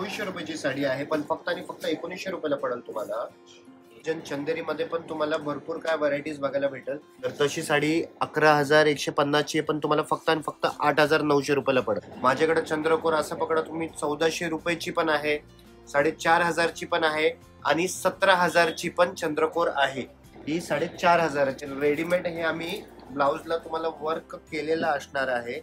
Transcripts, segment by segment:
2400 रुपयाची साडी आहे, पण फक्त आणि फक्त 1900 रुपयाला पडेल तुम्हाला. चंदेरी मध्ये पण तुम्हाला भरपूर काय व्हरायटीज बघायला भेटेल. तर तशी साडी 11,150 ची आहे, पण तुम्हाला फक्त आणि फक्त 8,900 रुपयाला पडेल. माझ्याकडे चंद्रकोर असं पकडा तुम्ही 1400 रुपयाची पण आहे, 4,500 ची पण आहे आणि 17,000 ची पण चंद्रकोर आहे. ही 4,500 ची रेडीमेड हे आम्ही ब्लाउजला तुम्हाला वर्क केलेला असणार आहे.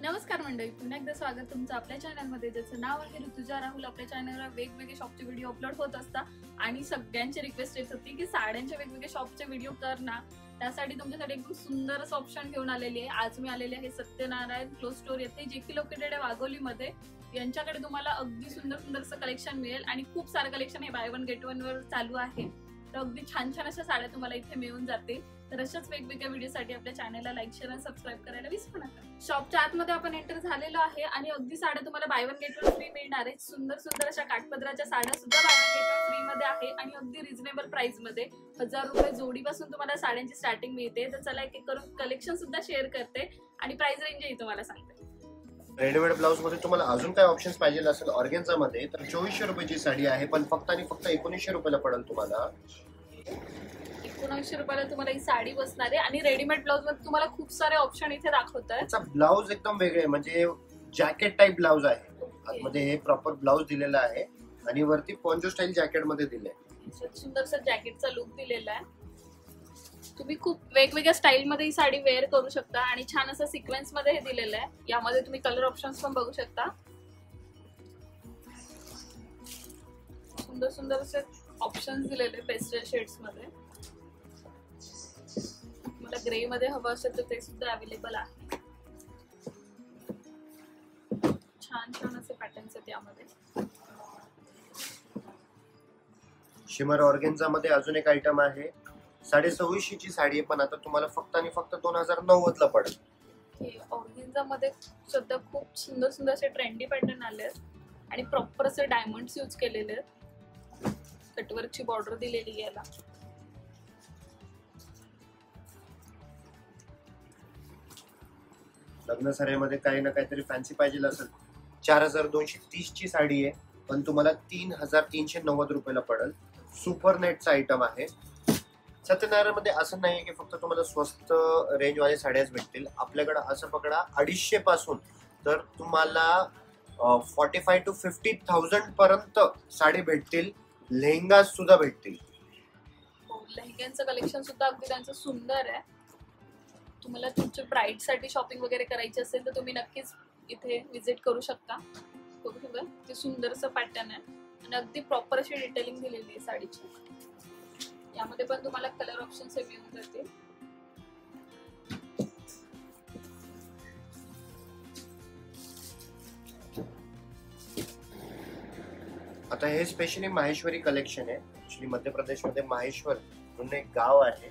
नमस्कार मंडळी, पुन्हा एकदा स्वागत तुमचं आपल्या चॅनलमध्ये, ज्याचं नाव आहे ऋतुजा राहुल. आपल्या चॅनलवर वेगवेगळे शॉपचे व्हिडिओ अपलोड होत असतात आणि सगळ्यांची रिक्वेस्ट येत होती की साड्यांचे वेगवेगळे शॉपचे व्हिडिओ कर ना. त्यासाठी तुमच्यासाठी एकदम सुंदर असं ऑप्शन घेऊन आलेली आहे. आज मी आलेली आहे सत्यनारायण क्लोथ स्टोर येथे, जे की लोकेटेड आहे वाघोलीमध्ये. यांच्याकडे तुम्हाला अगदी सुंदर सुंदर असं कलेक्शन मिळेल आणि खूप सारं कलेक्शन हे बाय वन गेट वन वर चालू आहे. तर अगदी छान छान अशा साड्या तुम्हाला इथे मिळून जातील. तर अशाच वेगवेगळ्या व्हिडिओसाठी आपल्या चॅनलला लाईक, शेअर आणि सबस्क्राईब करायला विसरू नका. शॉपच्या आतमध्ये आपण एंटर झालेलो आहे आणि अगदी साड्या तुम्हाला by one get one free मिळणार आहेत. सुंदर सुंदर अशा काठपदराच्या साड्या सुद्धा by one get one free मध्ये आहे आणि अगदी रिझनेबल प्राइस मध्ये 1000 रुपये जोडीपासून तुम्हाला साड्यांची स्टार्टिंग मिळते. तर चला एक एक करून कलेक्शन सुद्धा शेअर करते आणि प्राइस रेंजही तुम्हाला सांगते. रेडीमेड ब्लाउज मध्ये तुम्हाला अजून काय ऑप्शन्स पाहिजे असेल ऑर्गेन्झा मध्ये, तर 2400 रुपयाची साडी आहे, पण फक्त आणि फक्त 1900 रुपयाला पडेल तुम्हाला. 1900 रुपयाला तुम्हाला ही साडी बसणार आहे आणि रेडीमेड ब्लाउज मध्ये तुम्हाला खूप सारे ऑप्शन इथे दाखवतात. त्याचा ब्लाउज एकदम वेगळे आहे, म्हणजे जॅकेट टाइप ब्लाउज आहे. आतमध्ये हे प्रॉपर ब्लाउज दिलेला आहे आणि वरती पोंचो स्टाईल जॅकेट मध्ये दिलंय. सुंदरसा जॅकेटचा लुक दिलेला आहे. तुम्ही खूप वेगवेगळ्या स्टाईल मध्ये ही साडी वेअर करू शकता आणि छान असं सिक्वेन्स मध्ये हे दिलेलं आहे. यामध्ये तुम्ही कलर ऑप्शन्स पण बघू शकता. सुंदर सुंदर असे ऑप्शन्स दिलेले पेस्टल शेड्स मध्ये. मला ग्रे मध्ये हवं असेल तर ते सुद्धा अवेलेबल आहे. छान छान असे पॅटर्न्स आहेत यामध्ये. शिमर ऑर्गेन्झा मध्ये अजून एक आयटम आहे. 2650 ची साडी आहे, पण आता तुम्हाला फक्त आणि फक्त 2090 ला पडेल. ऑर्गेन्झा मध्ये सध्या खूप सुंदर सुंदर असे ट्रेंडी पॅटर्न आले आहेत आणि प्रॉपर असे डायमंड्स यूज केलेले आहेत. कटवर्कची बॉर्डर दिलेली आहे याला. लग्न साड्यामध्ये काही ना काहीतरी फॅन्सी पाहिजे असेल. 4230 ची साडी आहे, पण तुम्हाला 3390 रुपयाला पडेल. सुपर नेटचा आयटम आहे. सत्यनारायण मध्ये असं नाही की फक्त तुम्हाला स्वस्त रेंज वाले साड्याच भेटतील. आपल्याकडे असं पकडा 250 पासून तर तुम्हाला 45 to 50,000 पर्यंत साडी भेटतील. लेहंगा सुद्धा भेटतील. लेहंग्यांचं कलेक्शन सुद्धा अगदी त्यांचं सुंदर आहे. तुम्हाला तुमच्या ब्राईड साठी शॉपिंग वगैरे करायची असेल तर तुम्ही नक्कीच इथे विजिट करू शकता. बघू शकता ते सुंदर असं पॅटर्न आहे आणि अगदी प्रॉपर अशी डिटेलिंग दिलेली आहे साडीची. यामध्ये पण तुम्हाला कलर ऑप्शन्स मिळून जातील. आता हे स्पेशली माहेश्वरी कलेक्शन आहे. ऍक्च्युली मध्य प्रदेशमध्ये माहेश्वर म्हणून एक गाव आहे,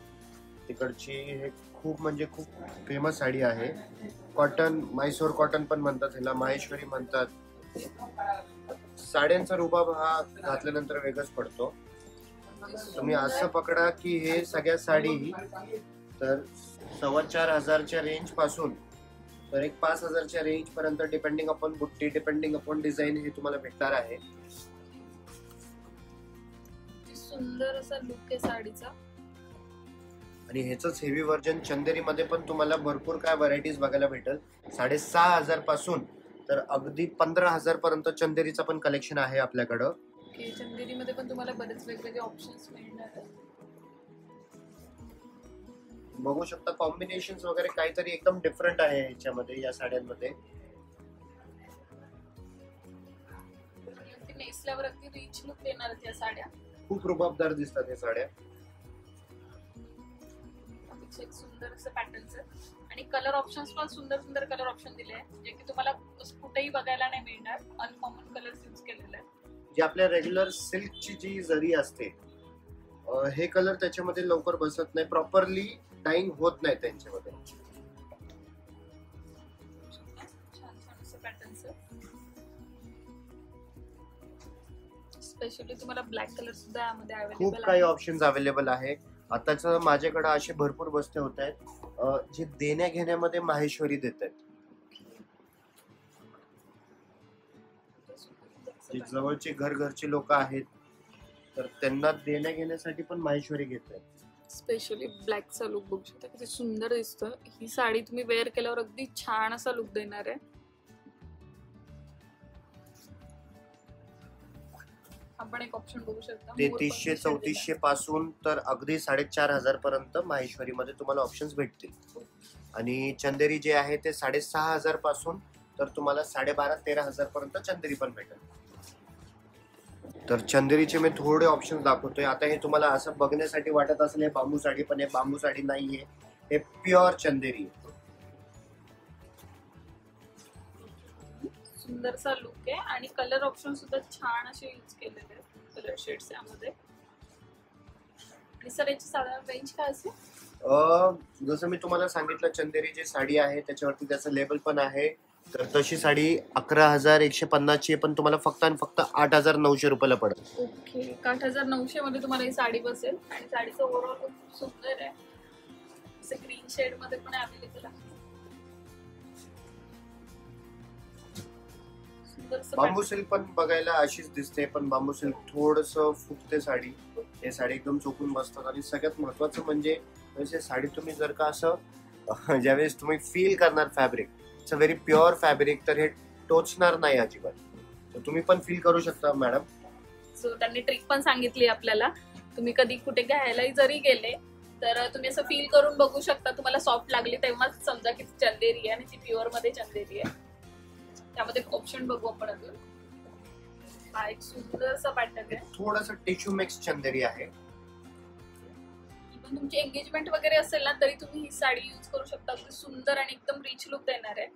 तिकडची हे खूप म्हणजे खूप फेमस साडी आहे. कॉटन, मैसूर कॉटन पण म्हणतात ह्याला, माहेश्वरी म्हणतात. साड्यांचा रुबाब हा घातल्यानंतर वेगळाच पडतो. तुम्ही असं पकडा की हे सगळ्या साडी तर 4,500 रेंज पासून तर एक 5,000 रेंज पर्यंत, डिपेंडिंग अपॉन बुट्टी, डिपेंडिंग अपॉन डिझाईन, हे तुम्हाला भेटणार आहे. सुंदर असा लुक आहे साडीचा. आणि ह्याच हेवी व्हर्जन चंदेरी मध्ये पण तुम्हाला भरपूर काय व्हरायटीज बघायला भेटेल. 6,500 पासून तर अगदी 15,000 पर्यंत चंदेरीचा पण कलेक्शन आहे आपल्याकडं. चंदेरी मध्ये पण तुम्हाला बरेच वेगवेगळे ऑप्शन्स मिळणार आहेत. बघू शकता कॉम्बिनेशन्स वगैरे काहीतरी एकदम डिफरंट आहे ह्याच्यामध्ये, या साड्यांमध्ये. नेसल्यावर अगदी रिच लुक देणार आहेत या साड्या. खूप रुबाबदार दिसतात या साड्या. एक सुंदर असं पॅटर्न्स आहे आणि कलर ऑप्शन्स पण सुंदर सुंदर कलर ऑप्शन दिले आहेत, जे की तुम्हाला कुठेही बघायला नाही मिळणार. अनकॉमन कलर्स यूज केलेले आहेत. जे आपल्या रेग्युलर सिल्कची जी जरी असते, हे कलर त्याच्यामध्ये लवकर बसत नाही, प्रॉपरली डाइंग होत नाही त्यांच्यामध्ये. छान छान असं पॅटर्न्स आहे. स्पेशली तुम्हाला ब्लॅक कलर सुद्धा यामध्ये अवेलेबल आहे. खूप काही ऑप्शन्स अवेलेबल आहे. आताच माझ्याकडे असे भरपूर बसते होत आहेत जे देण्या घेण्यामध्ये माहेश्वरी देत आहेत. जे जवळचे घरचे लोक आहेत तर त्यांना देण्या घेण्यासाठी पण माहेश्वरी घेत आहेत. स्पेशली ब्लॅकचा लुक बघू शकता किती सुंदर दिसतोय. ही साडी तुम्ही वेअर केल्यावर अगदी छान असा लुक देणार आहे. आपण एक ऑप्शन बघू शकता 3300-3400 पासून तर अगदी 4500 पर्यंत माहेश्वरी मध्ये तुम्हाला ऑप्शन्स भेटतील. आणि चंदेरी जे आहे ते 6500 पासून तर तुम्हाला 12,500-13,000 पर्यंत चंदेरी पण भेटेल. तर चंदेरीचे मी थोडे ऑप्शन दाखवतोय. आता हे तुम्हाला असं बघण्यासाठी वाटत असेल हे बांबू साडी, पण हे बांबू साडी नाहीये, हे प्युअर चंदेरी आहे. सुंदरसा लुक आहे आणि कलर ऑप्शन सुद्धा छान असे यूज केलेले आहेत कलर शेड्स यामध्ये. आणि सर याची साधारण रेंज काय असेल? जसं मी तुम्हाला सांगितलं चंदेरी जी साडी आहे त्याच्यावरती त्याचं लेबल पण आहे. तर तशी साडी 11,150 ची पण तुम्हाला फक्त आणि फक्त 8,900 रुपयाला पडेल. ओके, 8,900 मध्ये तुम्हाला ही साडी बसेल. आणि साडीचं ओव्हरऑल लुक खूप सुंदर आहे. असं ग्रीन शेड मध्ये पण अवेलेबल आहे. बांबू सिल्क पण बघायला अशीच दिसते, पण बांबू सिल्क थोडस फुगते साडी. हे साडी एकदम चोखून बसतात. आणि सगळ्यात महत्वाचं म्हणजे साडी तुम्ही जर का असं ज्यावेळेस तुम्ही फील करणार fabric, it's a very pure fabric, तर हे टोचणार नाही अजिबात. तर तुम्ही पण फील करू शकता मॅडम. सो त्यांनी ट्रिक पण सांगितली आपल्याला. तुम्ही कधी कुठे घ्यायलाही जरी गेले तर तुम्ही असं फील करून बघू शकता. तुम्हाला सॉफ्ट लागली तेव्हाच समजा की चंदेरी आहे आणि ती प्युअर मध्ये चंदेरी आहे. त्यामध्ये ऑप्शन बघू आपण अजून. हा एक सुंदरसा पॅटर्न आहे. थोडंसं टिश्यू मिक्स चंदेरी आहे. इव्हन तुमची एंगेजमेंट वगैरे असेल ना तरी तुम्ही ही साडी यूज करू शकता. अगदी सुंदर आणि एकदम रिच लुक देणार आहे.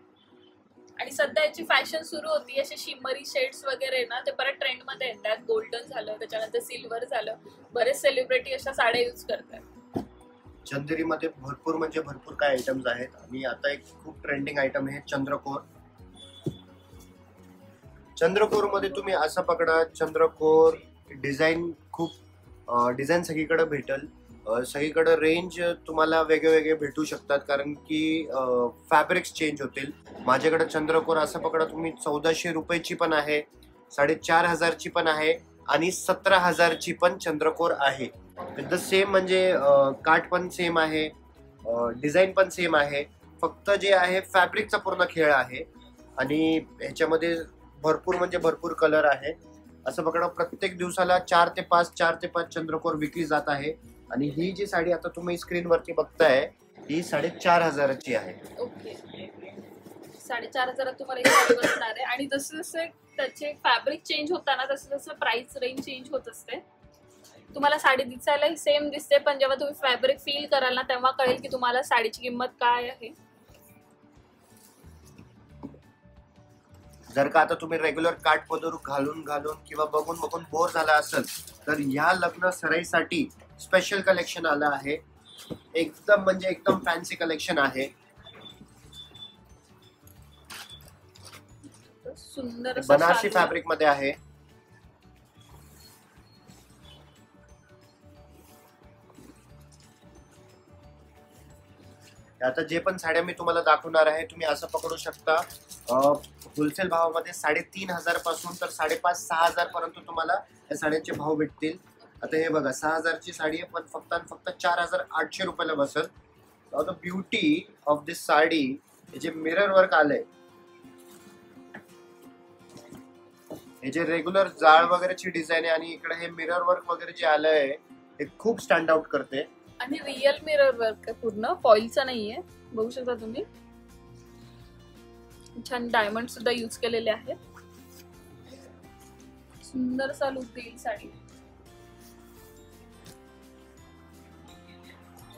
आणि सध्या याची फॅशन सुरू होती. असे शिमरी शेड्स वगैरे ना ते परत ट्रेंड मध्ये येतात. गोल्डन झालं, त्याच्यानंतर सिल्वर झालं. बरेच सेलिब्रिटी अशा साड्या यूज करतात. चंदेरी मध्ये भरपूर म्हणजे भरपूर काय आयटम्स आहेत. आणि आता एक खूप ट्रेंडिंग आयटम आहे चंद्रकोर. चंद्रकोर मध्ये तुम्ही असं पकडा, चंद्रकोर डिझाईन खूप डिझाईन सगळीकडे भेटल. सगळीकडे रेंज तुम्हाला वेगळे भेटू शकतात कारण की फॅब्रिक्स चेंज होतील. माझ्याकडे चंद्रकोर असं पकडा तुम्ही 1,400 रुपयाची पण आहे, 4,500 ची पण आहे आणि 17,000 ची पण चंद्रकोर आहे. द सेम म्हणजे काठ पण सेम आहे, डिझाईन पण सेम आहे. फक्त जे आहे फॅब्रिकचा पूर्ण खेळ आहे. आणि ह्याच्यामध्ये भरपूर म्हणजे भरपूर कलर आहे. असं पकडा प्रत्येक दिवसाला 4 ते 5 चंद्रकोर विकली जात आहे. आणि ही जी साडी आता तुम्ही स्क्रीनवरती बघताय ही 4,500 ची आहे. ओके, 4,500 तुम्हाला ही साडी बसणार आहे. आणि जसं जसं त्याचे फॅब्रिक चेंज होताना तसं तसं प्राइस रेंज चेंज होत असते. तुम्हाला साडी दिसायला सेम दिसते, पण जेव्हा तुम्ही फॅब्रिक फील कराल ना तेव्हा कळेल की तुम्हाला साडीची किंमत काय आहे. जर का आता तुम्ही रेग्युलर काठ पदर घालून किंवा बघून बोर झाला असेल तर या लग्न सराईसाठी स्पेशल कलेक्शन आलं आहे. एकदम म्हणजे एकदम फॅन्सी कलेक्शन आहे. सुंदर बनारसी फॅब्रिक मध्ये आहे. आता जे पण साड्या मी तुम्हाला दाखवणार आहे तुम्ही असं पकडू शकता होलसेल भावामध्ये 3,500 पासून तर 5,500-6,000 पर्यंत तुम्हाला या साड्यांचे भाव भेटतील. आता हे बघा 6,000 ची साडी आहे पण फक्त आणि फक्त 4,800 रुपयाला बसेल. द ब्युटी ऑफ दिस साडी, हे जे मिरर वर्क आलंय, हे जे रेग्युलर जाळ वगैरेची डिझाईन आहे आणि इकडे हे मिरर वर्क वगैरे जे आलंय हे खूप स्टँड आउट करते. आणि रिअल मिरर वर्क आहे, पूर्ण फॉइलचा नाहीये. बघू शकता तुम्ही छान डायमंड सुद्धा यूज केलेले आहेत. सुंदरसा लुक देईल साडी.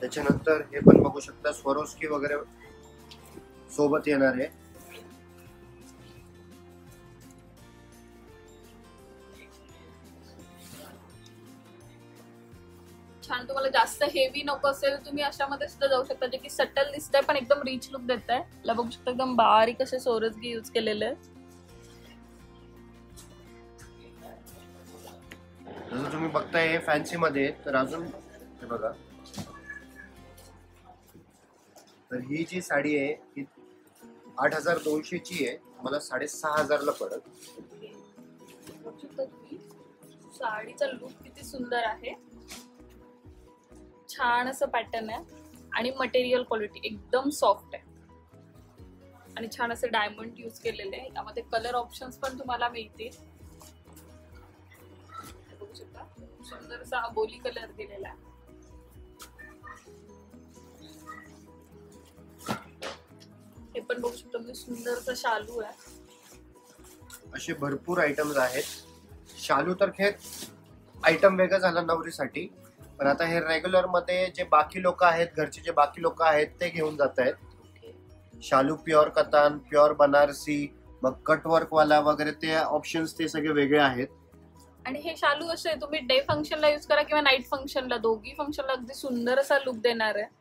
त्याच्यानंतर हे पण बघू शकता स्वरोस्की वगैरे सोबत येणार आहे. छान. तुम्हाला जास्त हेवी नको असेल तुम्ही अशामध्ये सुद्धा जाऊ शकता, जे की सटल दिसतंय पण एकदम रिच लुक देत आहे. याला बघू शकता एकदम बारीक असे सोरसगी यूज केलेले आहेत. जसं तुम्ही बघताय हे फॅन्सी मध्ये, तर अजून हे बघा, तर ही जी साडी आहे ही 8,200 ची आहे, मला 6,500 ला पडत. बघू शकता तुम्ही साडीचा लुक किती सुंदर आहे. छान असं पॅटर्न आहे आणि मटेरियल क्वालिटी एकदम सॉफ्ट आहे आणि छान असे डायमंड यूज केलेले आहे. यामध्ये कलर ऑप्शन्स पण तुम्हाला मिळतील. बघू शकता सुंदर असा अबोली कलर दिलेला आहे. हे पण बघू शकता म्हणजे सुंदर असं शालू आहे. असे भरपूर आयटम्स आहेत. शालू तर खेळ आयटम वेगळं झालं नवरीसाठी, पण आता हे रेग्युलर मध्ये जे बाकी लोक आहेत, घरचे जे बाकी लोक आहेत ते घेऊन जात आहेत. शालू प्युअर कतान, प्युअर बनारसी, मग कटवर्क वाला वगैरे ते ऑप्शन्स ते सगळे वेगळे आहेत. आणि हे शालू असे तुम्ही डे फंक्शनला यूज करा किंवा नाईट फंक्शनला, दोघी फंक्शनला अगदी सुंदर असा लुक देणार आहे.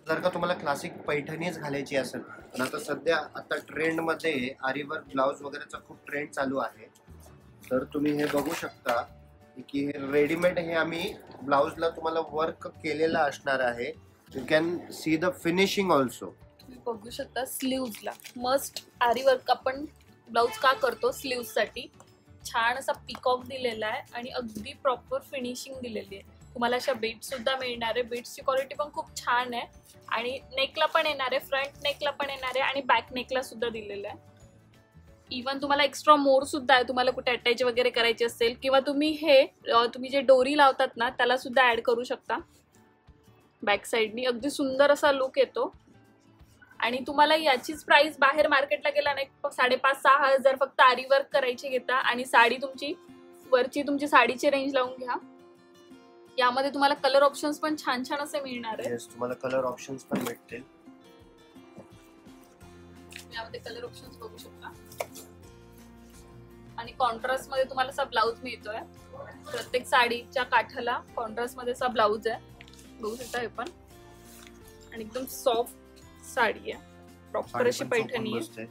जर का तुम्हाला क्लासिक पैठणीच घालायची असेल, पण आता सध्या ट्रेंड मध्ये आरीवर्क ब्लाउज वगैरेचा खूप ट्रेंड चालू आहे, तर तुम्ही हे बघू शकता की हे रेडीमेड हे आम्ही ब्लाउजला तुम्हाला वर्क केलेला असणार आहे. You can see the finishing also. तुम्ही बघू शकता स्लीव्हजला मस्ट आरी वर्क आपण ब्लाउज का करतो, स्लीव्ह साठी छान असा पिकॉक दिलेला आहे आणि अगदी प्रॉपर फिनिशिंग दिलेली आहे. तुम्हाला अशा बीट्स सुद्धा मिळणार आहे. बीट्सची क्वालिटी पण खूप छान आहे आणि नेकला पण येणार आहे, फ्रंट नेकला पण येणार आहे आणि बॅक नेकला सुद्धा दिलेलं आहे. इवन तुम्हाला एक्स्ट्रा मोर सुद्धा आहे, तुम्हाला कुठे अटॅच वगैरे करायचे असेल किंवा तुम्ही हे तुम्ही जे डोरी लावतात ना त्याला सुद्धा ऍड करू शकता. बॅक साईडनी अगदी सुंदर असा लुक येतो आणि तुम्हाला याचीच प्राइस बाहेर मार्केटला गेला नाही 5,500-6 हजार फक्त आरी वर्क करायची घेता आणि साडी तुमची वरची तुमची साडीची रेंज लावून घ्या. यामध्ये तुम्हाला कलर ऑप्शन्स पण छान छान असे मिळणार आहे. तुम्हाला कलर ऑप्शन्स पण भेटतील. यामध्ये कलर ऑप्शन्स बघू शकता आणि कॉन्ट्रास्ट मध्ये तुम्हाला असा ब्लाउज मिळतोय. प्रत्येक साडीच्या काठाला कॉन्ट्रास्ट मध्ये असा ब्लाउज आहे, बघू शकता हे पण. आणि एकदम सॉफ्ट साडी आहे, प्रॉपर अशी पैठणी आहे.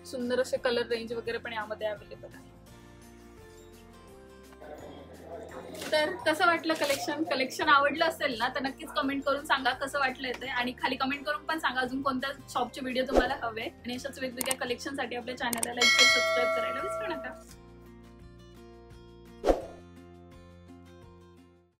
सुंदर असे कलर रेंज वगैरे पण यामध्ये अवेलेबल आहे. तर कसं वाटलं कलेक्शन आवडलं असेल ना तर नक्कीच कमेंट करून सांगा कसं वाटलं ते, आणि खाली कमेंट करून पण सांगा अजून कोणत्या शॉपचे व्हिडिओ तुम्हाला हवे आणि अशाच वेगवेगळ्या कलेक्शनसाठी आपल्या चॅनलला लाईक सबस्क्राईब करायला विसरू नका.